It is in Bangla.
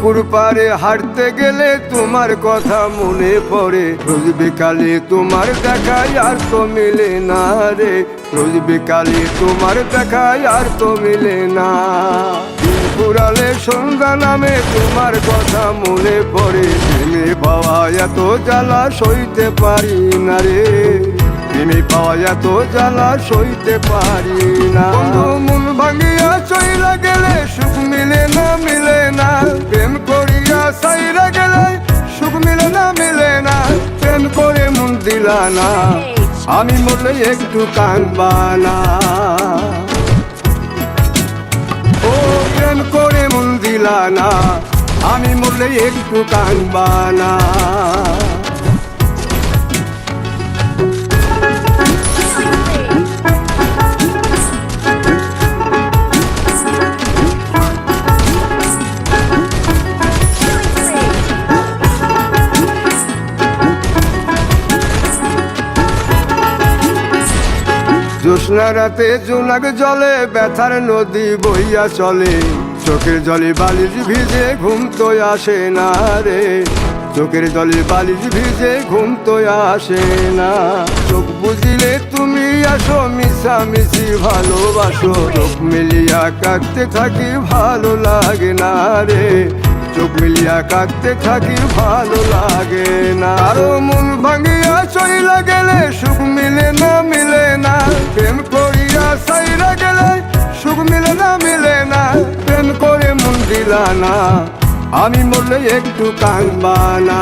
পুকুর পাড়ে হাঁটতে গেলে তোমার কথা মনে পড়ে, রোজ বিকালে তোমার দেখায় আর তো মিলে না রে, রোজ বিকালে তোমার দেখায় আর তো মিলে না। পুরালে সন্ধ্যা নামে তোমার কথা মনে পড়ে, প্রেমে পাওয়া এত জ্বালা সইতে পারি না রে, প্রেমে পাওয়া এত জ্বালা সইতে পারি না। মন ভাঙিয়া চইলা গেলে সুখ মিলে না, মিলে না, প্রেম করিয়া সাইরা গেলে সুখ মিলে না, মিলে না, প্রেম করে মন দিলা না, আমি মরলে একটু কাঁদবা না। ও প্রেম করে মন দিলা না, আমি মরলে একটু কাঁদবা না। জ্যোৎস্না রাতে জোনাক জলে ব্যথার নদী বইয়া চলে, চোখের জলে বালিশ ভিজে ঘুম তো আসে না রে, চোখের জলে বালিশ ভিজে ঘুম তো আসে না। চোখ বুঝিলে তুমি আসো, মিশামিশি ভালোবাসো, চোখ মিলিয়া কাঁদতে থাকি ভালো লাগে না রে, চোখ মিলিয়া কাঁদতে থাকি ভালো লাগে না। আরো মন ভাঙিয়া চইলা গেলে সুখ মিলে না, মিলে না, প্রেম করিয়া সাইরা গেলে সুখ মিলে না, মিলে না, প্রেম করে মন দিলা না, আমি মরলে একটু কাঁদবা না।